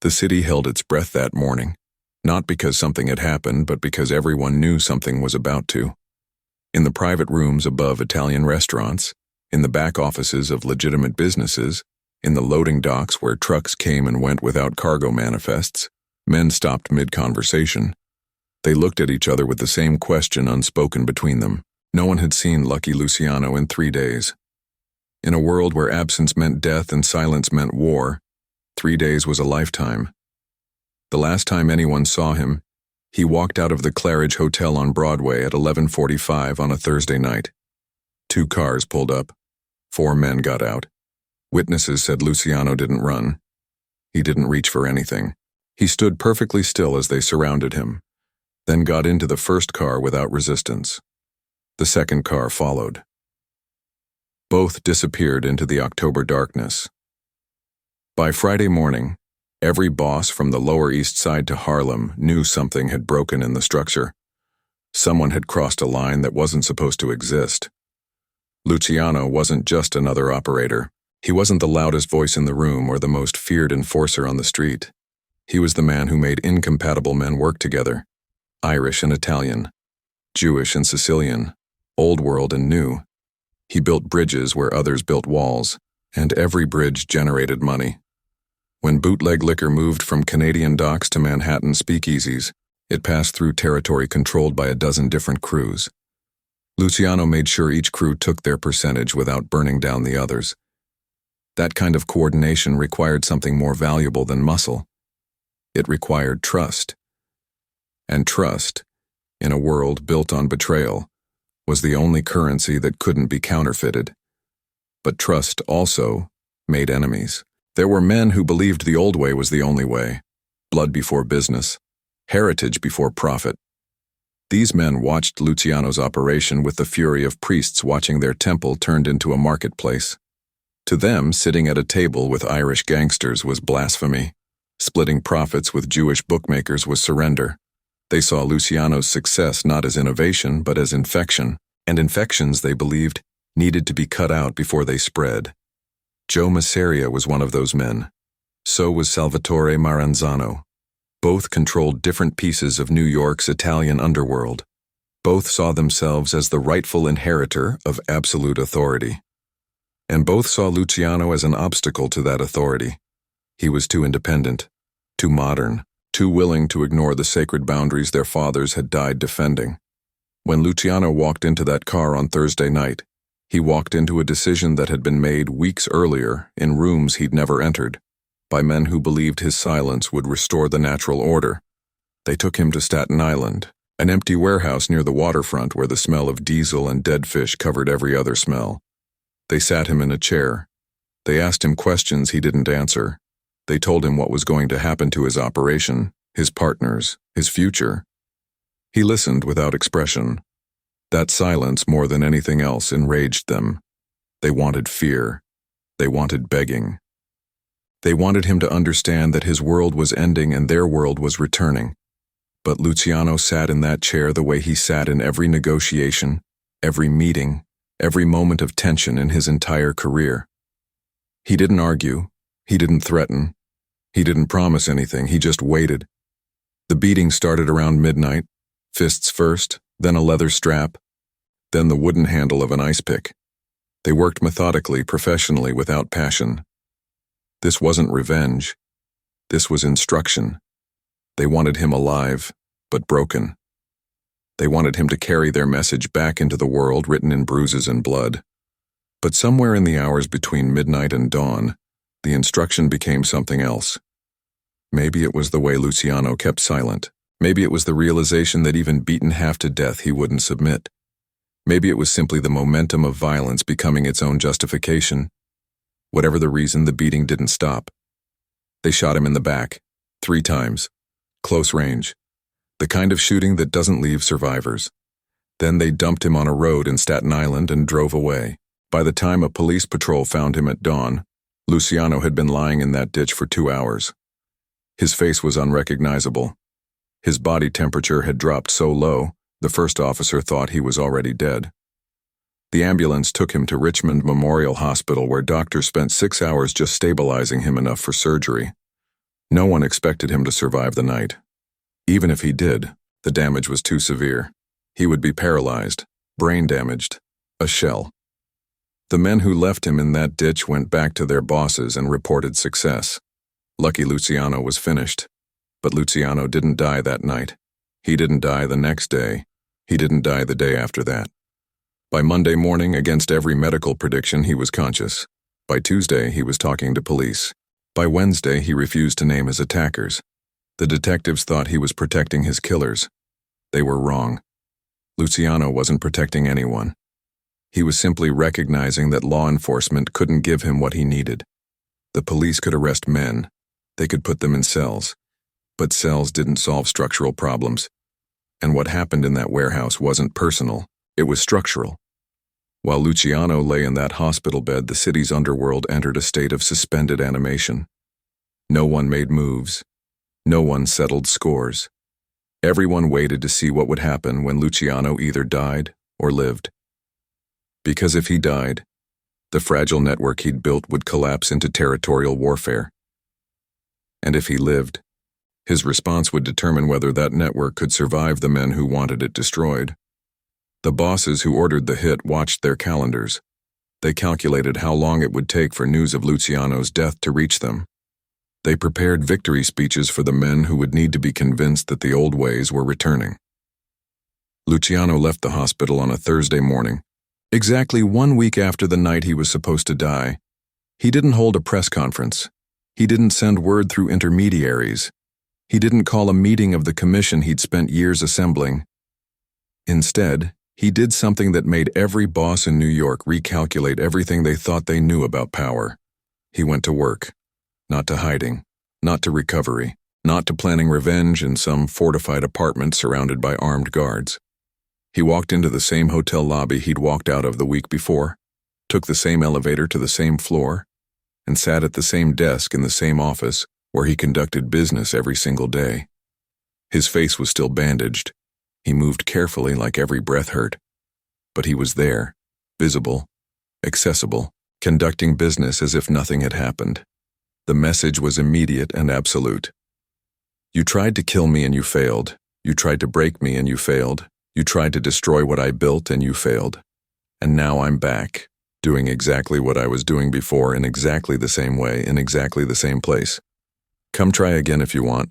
The city held its breath that morning, not because something had happened, but because everyone knew something was about to. In the private rooms above Italian restaurants, in the back offices of legitimate businesses, in the loading docks where trucks came and went without cargo manifests, men stopped mid-conversation. They looked at each other with the same question unspoken between them. No one had seen Lucky Luciano in 3 days. In a world where absence meant death and silence meant war, 3 days was a lifetime. The last time anyone saw him, he walked out of the Claridge Hotel on Broadway at 11:45 on a Thursday night. 2 cars pulled up. 4 men got out. Witnesses said Luciano didn't run. He didn't reach for anything. He stood perfectly still as they surrounded him, then got into the first car without resistance. The second car followed. Both disappeared into the October darkness. By Friday morning, every boss from the Lower East Side to Harlem knew something had broken in the structure. Someone had crossed a line that wasn't supposed to exist. Luciano wasn't just another operator. He wasn't the loudest voice in the room or the most feared enforcer on the street. He was the man who made incompatible men work together. Irish and Italian, Jewish and Sicilian, old world and new. He built bridges where others built walls, and every bridge generated money. When bootleg liquor moved from Canadian docks to Manhattan speakeasies, it passed through territory controlled by a dozen different crews. Luciano made sure each crew took their percentage without burning down the others. That kind of coordination required something more valuable than muscle. It required trust. And trust, in a world built on betrayal, was the only currency that couldn't be counterfeited. But trust also made enemies. There were men who believed the old way was the only way. Blood before business, heritage before profit. These men watched Luciano's operation with the fury of priests watching their temple turned into a marketplace. To them, sitting at a table with Irish gangsters was blasphemy. Splitting profits with Jewish bookmakers was surrender. They saw Luciano's success not as innovation, but as infection, and infections, they believed, needed to be cut out before they spread. Joe Masseria was one of those men. So was Salvatore Maranzano. Both controlled different pieces of New York's Italian underworld. Both saw themselves as the rightful inheritor of absolute authority. And both saw Luciano as an obstacle to that authority. He was too independent, too modern, too willing to ignore the sacred boundaries their fathers had died defending. When Luciano walked into that car on Thursday night, he walked into a decision that had been made weeks earlier in rooms he'd never entered, by men who believed his silence would restore the natural order. They took him to Staten Island, an empty warehouse near the waterfront where the smell of diesel and dead fish covered every other smell. They sat him in a chair. They asked him questions he didn't answer. They told him what was going to happen to his operation, his partners, his future. He listened without expression. That silence, more than anything else, enraged them. They wanted fear. They wanted begging. They wanted him to understand that his world was ending and their world was returning. But Luciano sat in that chair the way he sat in every negotiation, every meeting, every moment of tension in his entire career. He didn't argue. He didn't threaten. He didn't promise anything. He just waited. The beating started around midnight, fists first, then a leather strap, then the wooden handle of an ice pick. They worked methodically, professionally, without passion. This wasn't revenge. This was instruction. They wanted him alive, but broken. They wanted him to carry their message back into the world written in bruises and blood. But somewhere in the hours between midnight and dawn, the instruction became something else. Maybe it was the way Luciano kept silent. Maybe it was the realization that even beaten half to death he wouldn't submit. Maybe it was simply the momentum of violence becoming its own justification. Whatever the reason, the beating didn't stop. They shot him in the back, 3 times. Close range. The kind of shooting that doesn't leave survivors. Then they dumped him on a road in Staten Island and drove away. By the time a police patrol found him at dawn, Luciano had been lying in that ditch for 2 hours. His face was unrecognizable. His body temperature had dropped so low, the first officer thought he was already dead. The ambulance took him to Richmond Memorial Hospital, where doctors spent 6 hours just stabilizing him enough for surgery. No one expected him to survive the night. Even if he did, the damage was too severe. He would be paralyzed, brain damaged, a shell. The men who left him in that ditch went back to their bosses and reported success. Lucky Luciano was finished. But Luciano didn't die that night. He didn't die the next day. He didn't die the day after that. By Monday morning, against every medical prediction, he was conscious. By Tuesday, he was talking to police. By Wednesday, he refused to name his attackers. The detectives thought he was protecting his killers. They were wrong. Luciano wasn't protecting anyone. He was simply recognizing that law enforcement couldn't give him what he needed. The police could arrest men. They could put them in cells. But cells didn't solve structural problems. And what happened in that warehouse wasn't personal, it was structural. While Luciano lay in that hospital bed, the city's underworld entered a state of suspended animation. No one made moves. No one settled scores. Everyone waited to see what would happen when Luciano either died or lived. Because if he died, the fragile network he'd built would collapse into territorial warfare. And if he lived, his response would determine whether that network could survive the men who wanted it destroyed. The bosses who ordered the hit watched their calendars. They calculated how long it would take for news of Luciano's death to reach them. They prepared victory speeches for the men who would need to be convinced that the old ways were returning. Luciano left the hospital on a Thursday morning, exactly 1 week after the night he was supposed to die. He didn't hold a press conference. He didn't send word through intermediaries. He didn't call a meeting of the commission he'd spent years assembling. Instead, he did something that made every boss in New York recalculate everything they thought they knew about power. He went to work. Not to hiding, not to recovery, not to planning revenge in some fortified apartment surrounded by armed guards. He walked into the same hotel lobby he'd walked out of the week before, took the same elevator to the same floor, and sat at the same desk in the same office where he conducted business every single day. His face was still bandaged. He moved carefully like every breath hurt. But he was there, visible, accessible, conducting business as if nothing had happened. The message was immediate and absolute. You tried to kill me and you failed. You tried to break me and you failed. You tried to destroy what I built and you failed. And now I'm back, doing exactly what I was doing before in exactly the same way, in exactly the same place. Come try again if you want.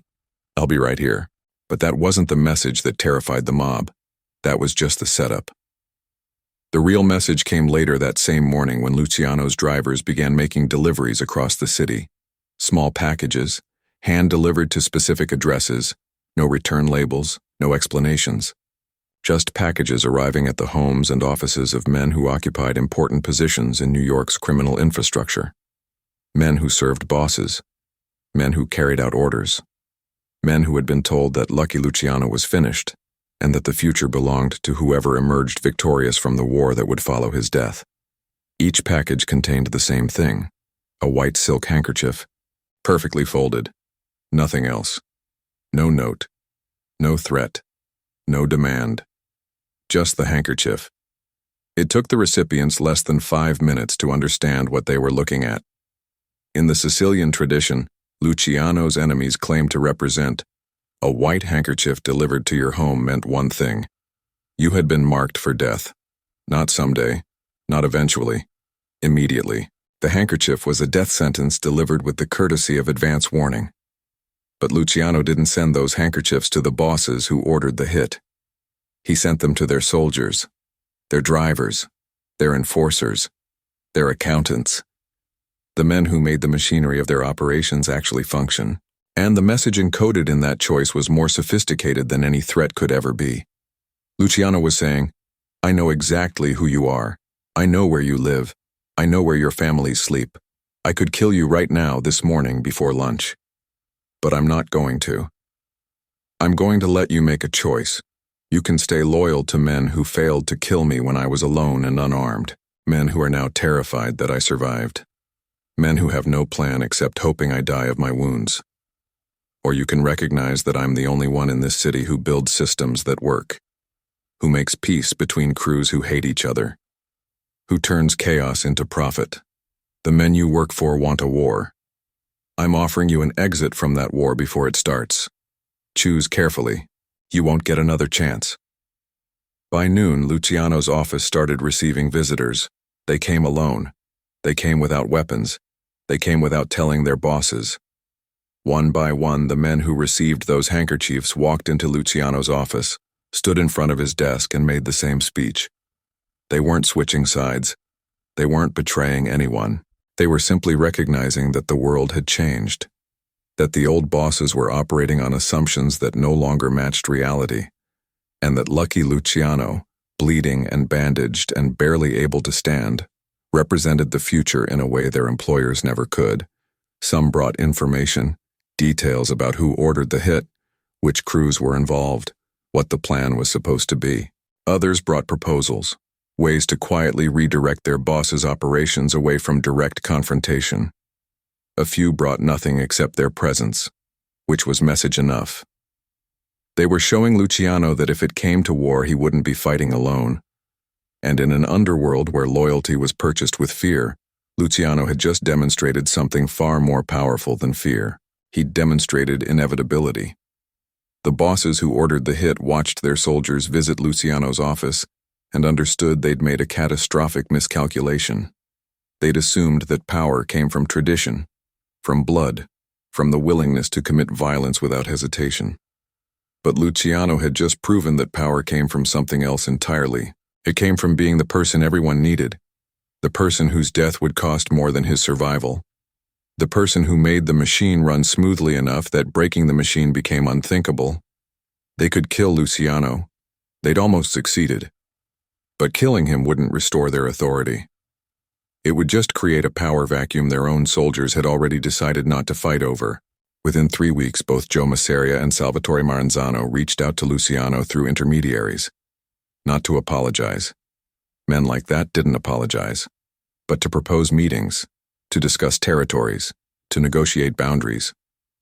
I'll be right here. But that wasn't the message that terrified the mob. That was just the setup. The real message came later that same morning when Luciano's drivers began making deliveries across the city. Small packages, hand-delivered to specific addresses, no return labels, no explanations. Just packages arriving at the homes and offices of men who occupied important positions in New York's criminal infrastructure. Men who served bosses. Men who carried out orders. Men who had been told that Lucky Luciano was finished, and that the future belonged to whoever emerged victorious from the war that would follow his death. Each package contained the same thing, a white silk handkerchief, perfectly folded, nothing else. No note, no threat, no demand. Just the handkerchief. It took the recipients less than 5 minutes to understand what they were looking at. In the Sicilian tradition, Luciano's enemies claimed to represent a white handkerchief delivered to your home meant one thing. You had been marked for death. Not someday, not eventually, immediately. The handkerchief was a death sentence delivered with the courtesy of advance warning. But Luciano didn't send those handkerchiefs to the bosses who ordered the hit. He sent them to their soldiers, their drivers, their enforcers, their accountants, the men who made the machinery of their operations actually function. And the message encoded in that choice was more sophisticated than any threat could ever be. Luciano was saying, I know exactly who you are. I know where you live. I know where your families sleep. I could kill you right now this morning before lunch. But I'm not going to. I'm going to let you make a choice. You can stay loyal to men who failed to kill me when I was alone and unarmed, men who are now terrified that I survived, men who have no plan except hoping I die of my wounds. Or you can recognize that I'm the only one in this city who builds systems that work, who makes peace between crews who hate each other, who turns chaos into profit. The men you work for want a war. I'm offering you an exit from that war before it starts. Choose carefully. You won't get another chance." By noon, Luciano's office started receiving visitors. They came alone. They came without weapons. They came without telling their bosses. One by one, the men who received those handkerchiefs walked into Luciano's office, stood in front of his desk, and made the same speech. They weren't switching sides. They weren't betraying anyone. They were simply recognizing that the world had changed, that the old bosses were operating on assumptions that no longer matched reality, and that lucky Luciano, bleeding and bandaged and barely able to stand, represented the future in a way their employers never could. Some brought information, details about who ordered the hit, which crews were involved, what the plan was supposed to be. Others brought proposals, ways to quietly redirect their bosses' operations away from direct confrontation. A few brought nothing except their presence, which was message enough. They were showing Luciano that if it came to war, he wouldn't be fighting alone. And in an underworld where loyalty was purchased with fear, Luciano had just demonstrated something far more powerful than fear. He'd demonstrated inevitability. The bosses who ordered the hit watched their soldiers visit Luciano's office and understood they'd made a catastrophic miscalculation. They'd assumed that power came from tradition, from blood, from the willingness to commit violence without hesitation. But Luciano had just proven that power came from something else entirely. It came from being the person everyone needed, the person whose death would cost more than his survival, the person who made the machine run smoothly enough that breaking the machine became unthinkable. They could kill Luciano. They'd almost succeeded. But killing him wouldn't restore their authority. It would just create a power vacuum their own soldiers had already decided not to fight over. Within 3 weeks, both Joe Masseria and Salvatore Maranzano reached out to Luciano through intermediaries. Not to apologize. Men like that didn't apologize. But to propose meetings, to discuss territories, to negotiate boundaries,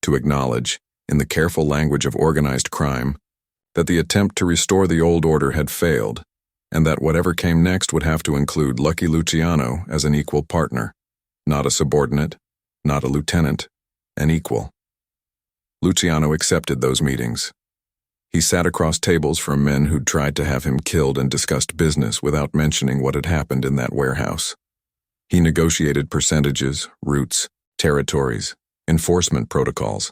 to acknowledge, in the careful language of organized crime, that the attempt to restore the old order had failed, and that whatever came next would have to include Lucky Luciano as an equal partner, not a subordinate, not a lieutenant, an equal. Luciano accepted those meetings. He sat across tables from men who'd tried to have him killed and discussed business without mentioning what had happened in that warehouse. He negotiated percentages, routes, territories, enforcement protocols.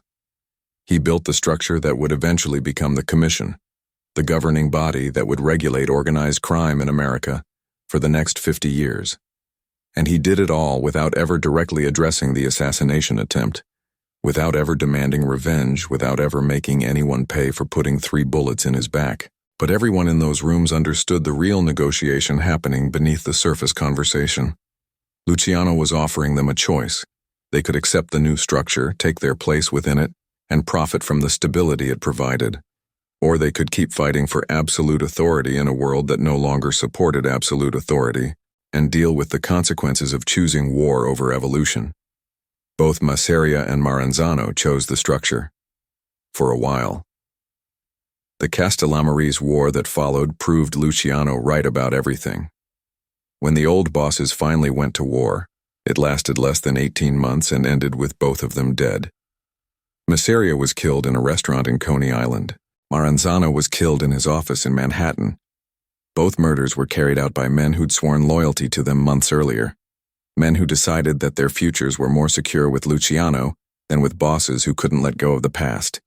He built the structure that would eventually become the Commission, the governing body that would regulate organized crime in America for the next 50 years. And he did it all without ever directly addressing the assassination attempt, without ever demanding revenge, without ever making anyone pay for putting 3 bullets in his back. But everyone in those rooms understood the real negotiation happening beneath the surface conversation. Luciano was offering them a choice. They could accept the new structure, take their place within it, and profit from the stability it provided. Or they could keep fighting for absolute authority in a world that no longer supported absolute authority, and deal with the consequences of choosing war over evolution. Both Masseria and Maranzano chose the structure. For a while. The Castellamarese War that followed proved Luciano right about everything. When the old bosses finally went to war, it lasted less than 18 months and ended with both of them dead. Masseria was killed in a restaurant in Coney Island. Maranzano was killed in his office in Manhattan. Both murders were carried out by men who'd sworn loyalty to them months earlier. Men who decided that their futures were more secure with Luciano than with bosses who couldn't let go of the past.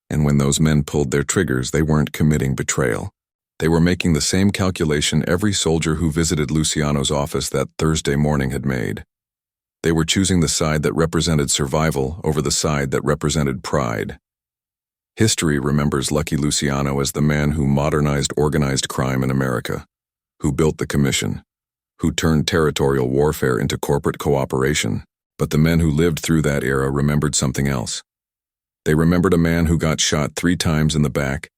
And when those men pulled their triggers, they weren't committing betrayal. They were making the same calculation every soldier who visited Luciano's office that Thursday morning had made. They were choosing the side that represented survival over the side that represented pride. History remembers Lucky Luciano as the man who modernized organized crime in America, who built the Commission, who turned territorial warfare into corporate cooperation. But the men who lived through that era remembered something else. They remembered a man who got shot 3 times in the back,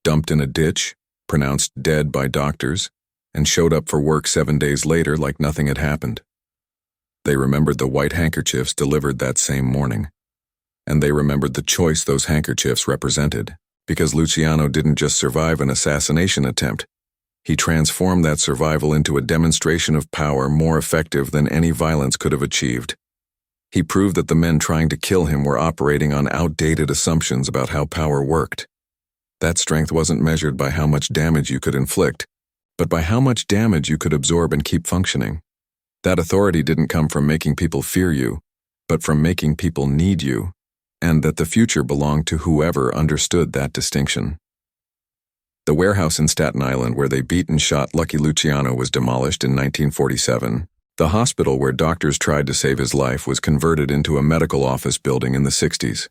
dumped in a ditch, pronounced dead by doctors, and showed up for work 7 days later like nothing had happened. They remembered the white handkerchiefs delivered that same morning. And they remembered the choice those handkerchiefs represented, because Luciano didn't just survive an assassination attempt. He transformed that survival into a demonstration of power more effective than any violence could have achieved. He proved that the men trying to kill him were operating on outdated assumptions about how power worked. That strength wasn't measured by how much damage you could inflict, but by how much damage you could absorb and keep functioning. That authority didn't come from making people fear you, but from making people need you, and that the future belonged to whoever understood that distinction. The warehouse in Staten Island where they beat and shot Lucky Luciano was demolished in 1947. The hospital where doctors tried to save his life was converted into a medical office building in the 60s.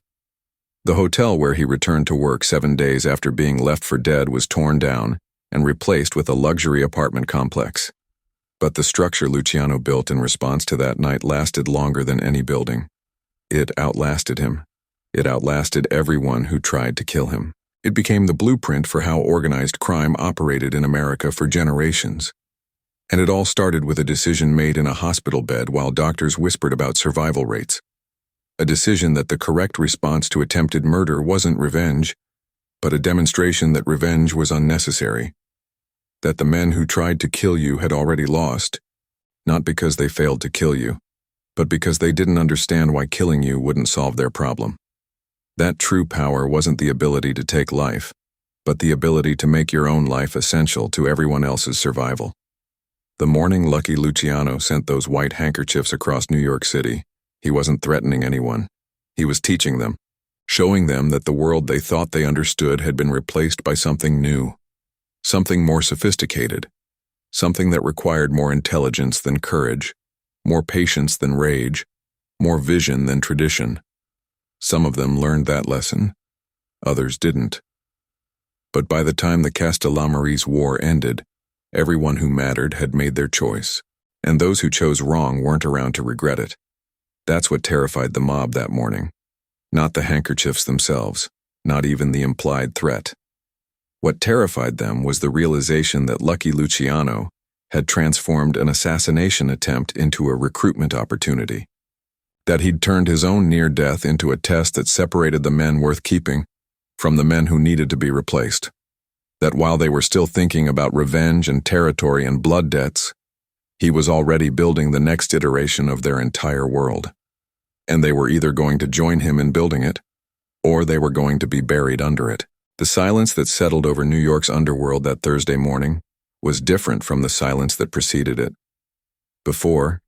The hotel where he returned to work 7 days after being left for dead was torn down and replaced with a luxury apartment complex. But the structure Luciano built in response to that night lasted longer than any building. It outlasted him. It outlasted everyone who tried to kill him. It became the blueprint for how organized crime operated in America for generations. And it all started with a decision made in a hospital bed while doctors whispered about survival rates. A decision that the correct response to attempted murder wasn't revenge, but a demonstration that revenge was unnecessary. That the men who tried to kill you had already lost, not because they failed to kill you, but because they didn't understand why killing you wouldn't solve their problem. That true power wasn't the ability to take life, but the ability to make your own life essential to everyone else's survival. The morning Lucky Luciano sent those white handkerchiefs across New York City, he wasn't threatening anyone. He was teaching them, showing them that the world they thought they understood had been replaced by something new, something more sophisticated, something that required more intelligence than courage, more patience than rage, more vision than tradition. Some of them learned that lesson, others didn't. But by the time the Castellammares War ended, everyone who mattered had made their choice, and those who chose wrong weren't around to regret it. That's what terrified the mob that morning. Not the handkerchiefs themselves, not even the implied threat. What terrified them was the realization that Lucky Luciano had transformed an assassination attempt into a recruitment opportunity. That he'd turned his own near death into a test that separated the men worth keeping from the men who needed to be replaced. That while they were still thinking about revenge and territory and blood debts, he was already building the next iteration of their entire world. And they were either going to join him in building it, or they were going to be buried under it. The silence that settled over New York's underworld that Thursday morning was different from the silence that preceded it. Before,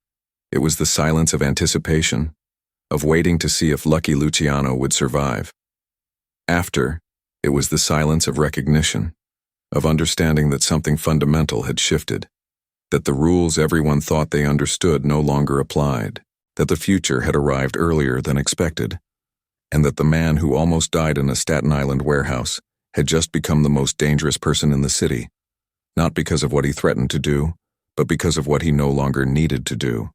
it was the silence of anticipation, of waiting to see if Lucky Luciano would survive. After, it was the silence of recognition, of understanding that something fundamental had shifted, that the rules everyone thought they understood no longer applied, that the future had arrived earlier than expected, and that the man who almost died in a Staten Island warehouse had just become the most dangerous person in the city, not because of what he threatened to do, but because of what he no longer needed to do.